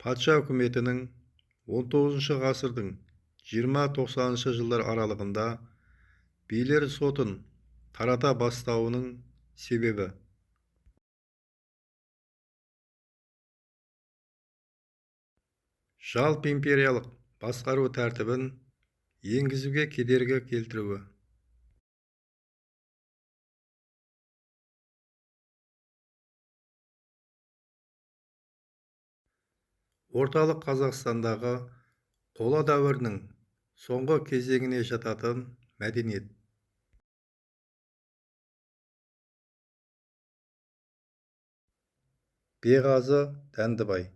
Патша үкіметінің 19 ғасырдың 20-90 жылдар аралығында билер сотын тарата бастауының себебі. Жалпы империялық басқару тәртібін енгізуге кедергі келтіруі. Орталық Қазақстандағы қола дәуірінің соңғы кезеңіне жататын мәдениет. Беғазы Дәндібай.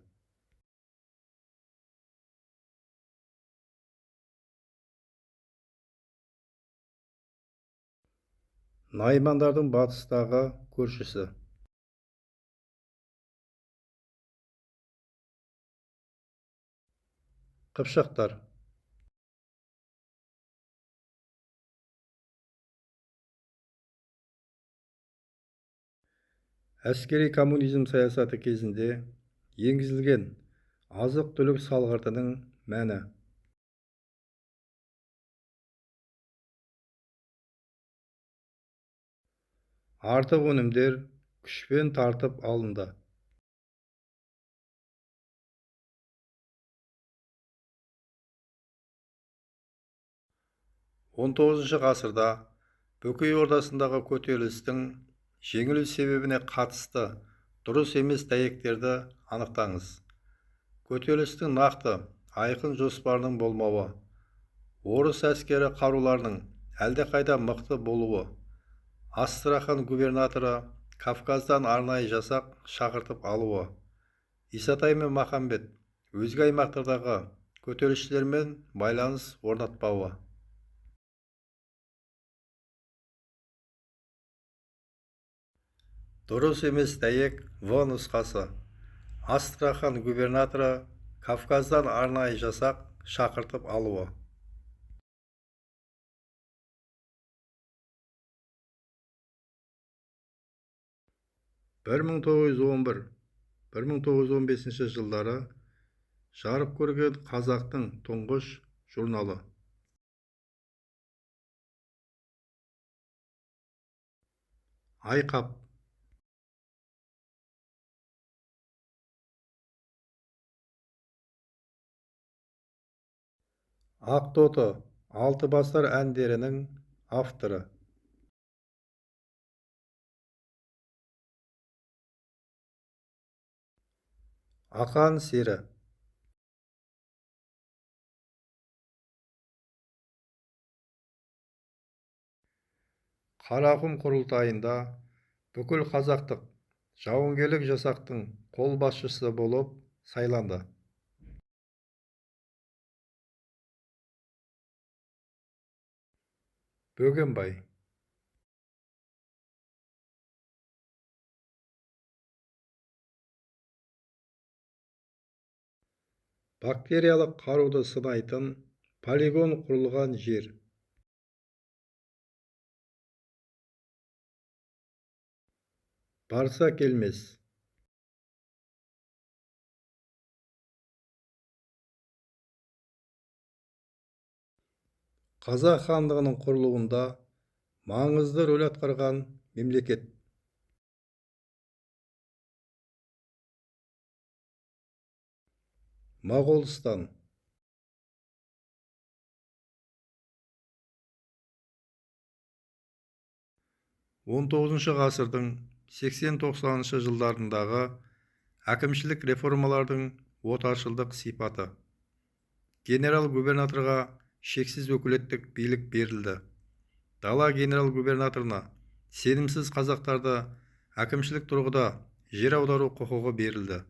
Наймандардың батыстағы көршісі. Қыпшақтар. Әскери коммунизм саясаты кезінде енгізілген азық-түлік салғартының мәні. Артық өнімдер күшпен тартып алынды. Он 19 ғасырда Бөкей Ордасындағы көтерілістің жеңілу себебіне қатысты дұрыс емес дәйектерді анықтаңыз. Көтерілістің нақты айқын жоспарының болмауы, орыс әскері қаруларының әлдеқайда мықты болуы, Астрахан губернаторы Кавказдан арнайы жасақ шақыртып алуы, Исатай мен Махамбет өзге аймақтардағы көтерілісшілермен байланыс орнатпауы. Дұрыс емес дәйек В нұсқасы. Астрахан губернаторы Кавказдан арнайы жасақ шақыртып алуы. Бір 1911-1915 жылдары жарық көрген қазақтың тұңғыш журналы. Айқап. Ақтоты, Алты бастар әндерінің авторы. Ақан сері. Қарақұм құрылтайында бүкіл қазақтық жауынгерлік жасақтың қолбасшысы болып сайланды. Бөгенбай. Бактериялық қаруды сынайтын полигон құрылған жер. Барса келмес. Қазақ хандығының құрылуында маңызды рөл атқарған мемлекет. Моғолстан. Он 19 ғасырдың 80-90 жылдарындағы әкімшілік реформалардың отаршылдық сипаты. Генерал-губернаторға шексіз өкілеттік билік берілді. Дала генерал-губернаторына сенімсіз қазақтарды әкімшілік тұрғыда жер аудару құқығы берілді.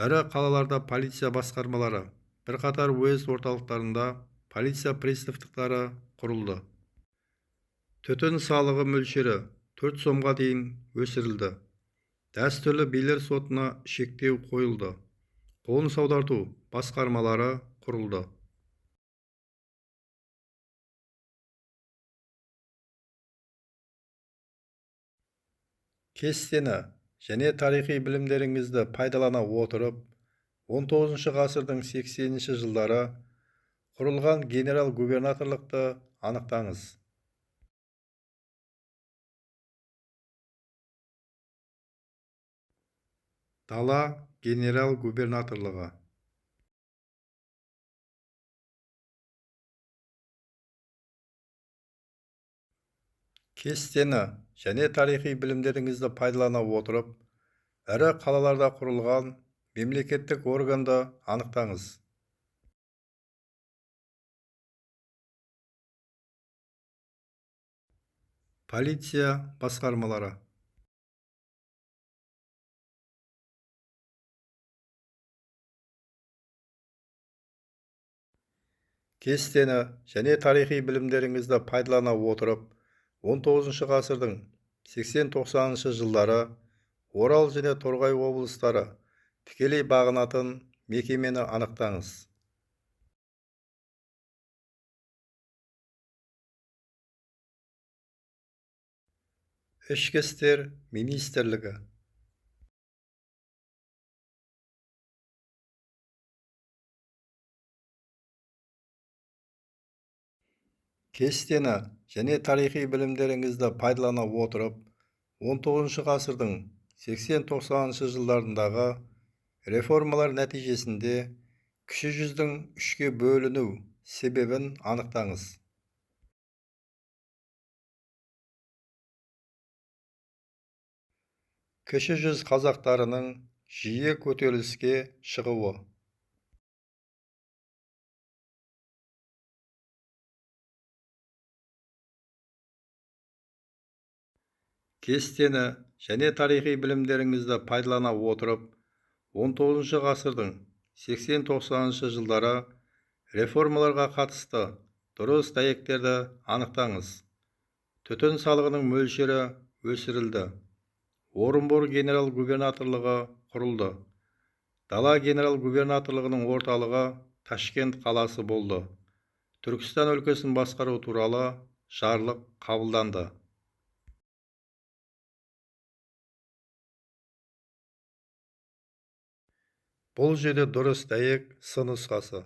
Ірі қалаларда полиция басқармалары, бірқатар уезд орталықтарында полиция приставтықтары құрылды. Түтін салығы мөлшері 4 сомға дейін өсірілді. Дәстүрлі билер сотына шектеу қойылды. Қоныс аударту басқармалары құрылды. Кестені және тарихи білімдеріңізді пайдалана отырып, 19 ғасырдың 80-ші жылдары құрылған генерал-губернаторлықты анықтаңыз. Дала генерал-губернаторлығы. Кестені және тарихи білімдеріңізді пайдалана отырып, ірі қалаларда құрылған мемлекеттік органды анықтаңыз. Полиция басқармалары. Кестені және тарихи білімдеріңізді пайдалана отырып, 19 ғасырдың 80-90 жылдары Орал және Торғай облыстары тікелей бағынатын мекемені анықтаңыз. Ішкі істер министрлігі. Кестені және тарихи білімдеріңізді пайдалана отырып, 19 ғасырдың 80-90 жылдарындағы реформалар нәтижесінде кіші жүздің үшке бөліну себебін анықтаңыз. Кіші жүз қазақтарының жиі көтеріліске шығуы. Кестені және тарихи білімдеріңізді пайдалана отырып, 19 ғасырдың 80-90 жылдары реформаларға қатысты дұрыс дәйектерді анықтаңыз. Түтін салығының мөлшері өсірілді. Орынбор генерал-губернаторлығы құрылды. Дала генерал-губернаторлығының орталығы Ташкент қаласы болды. Түркістан өлкесін басқару туралы жарлық қабылданды. Бұл жерде дұрыс дәйек С нұсқасы.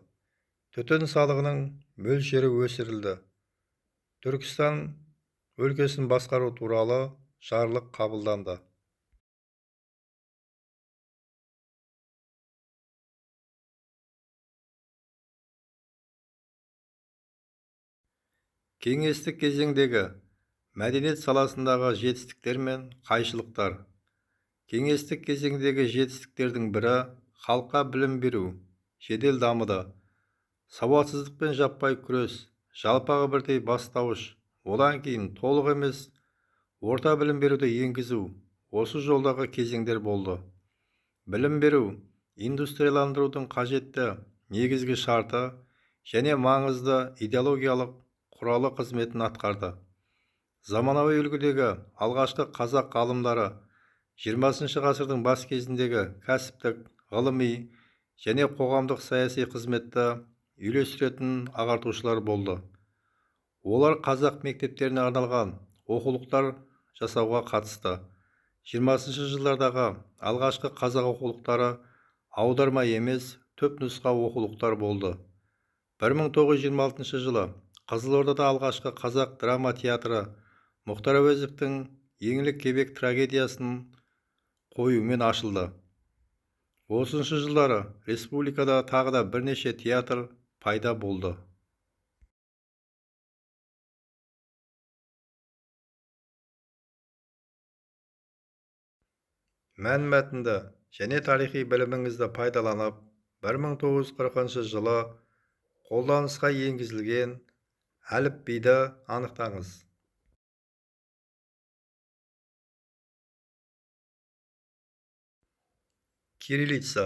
Түтін салығының мөлшері өсірілді. Түркістан өлкесін басқару туралы жарлық қабылданды. Кеңестік кезеңдегі мәдениет саласындағы жетістіктер мен қайшылықтар. Кеңестік кезеңдегі жетістіктердің бірі халыққа білім беру жедел дамыды. Сауатсыздықпен жаппай күрес, жалпағы бірдей бастауыш, одан кейін толық емес орта білім беруді енгізу осы жолдағы кезеңдер болды. Білім беру индустрияландырудың қажетті негізгі шарты және маңызды идеологиялық құралы қызметін атқарды. Заманауи үлгідегі алғашқы қазақ ғалымдары 20 ғасырдың бас кезіндегі кәсіптік, ғылыми және қоғамдық саяси қызметті үйлестіретін ағартушылар болды. Олар қазақ мектептеріне арналған оқулықтар жасауға қатысты. 20 жылдардағы алғашқы қазақ оқулықтары аударма емес, түп нұсқа оқулықтар болды. 1926 жылы Қызылордада алғашқы қазақ драма театры Мұхтар Әуезовтің Еңлік кебек трагедиясын қоюмен ашылды. 30 жылдары республикада тағы да бірнеше театр пайда болды. Мәнмәтінді және тарихи біліміңізді пайдаланып, 1940 жылы қолданысқа енгізілген әліпбиді анықтаңыз. Кириллица.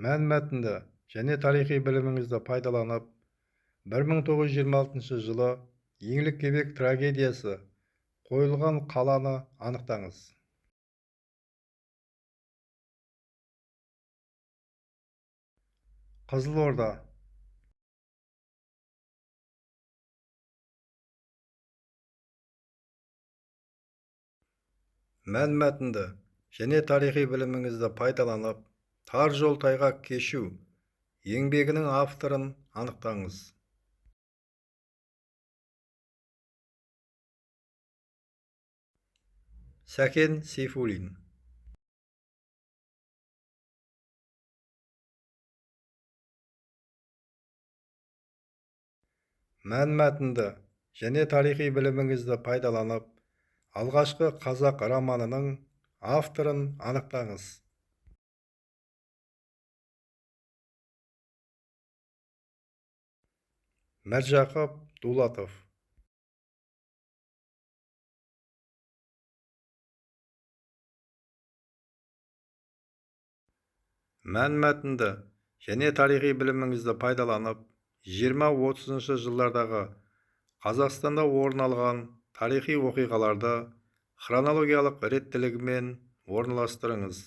Мәнмәтінді және тарихи біліміңізді пайдаланып, 1926 жылы Еңлік кебек трагедиясы қойылған қаланы анықтаңыз. Қызылорда. мәнмәтінді және тарихи біліміңізді пайдаланып, тар жол тайғақ кешу еңбегінің авторын анықтаңыз. Сәкен Сейфуллин. Мәнмәтінді және тарихи біліміңізді пайдаланып, алғашқы қазақ романының авторын анықтаңыз. Міржақып Дулатов. Мәнмәтінді және тарихи біліміңізді пайдаланып, 20-30 жылдардағы Қазақстанда орын алған тарихи оқиғаларды хронологиялық реттілігімен орналастырыңыз.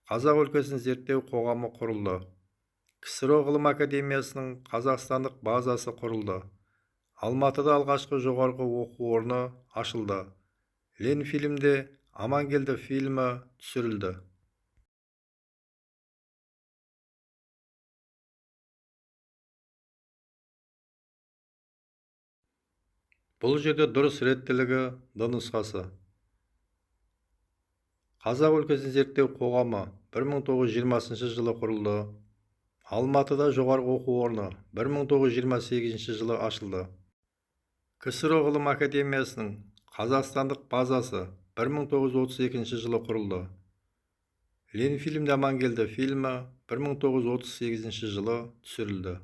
Қазақ өлкесін зерттеу қоғамы құрылды. КСРО ғылым академиясының қазақстандық базасы құрылды. Алматыда алғашқы жоғарғы оқу орны ашылды. Ленфильмде Амангелді фильмі түсірілді. Бұл жерде дұрыс реттілігі Д нұсқасы. Қазақ өлкесін зерттеу қоғамы 1920 жылы құрылды. Алматыда жоғарғы оқу орны 1928 жылы ашылды. КСРО ғылым академиясының қазақстандық базасы 1932 жылы құрылды. Ленфильмде Амангелді фильмі 1938 жылы түсірілді.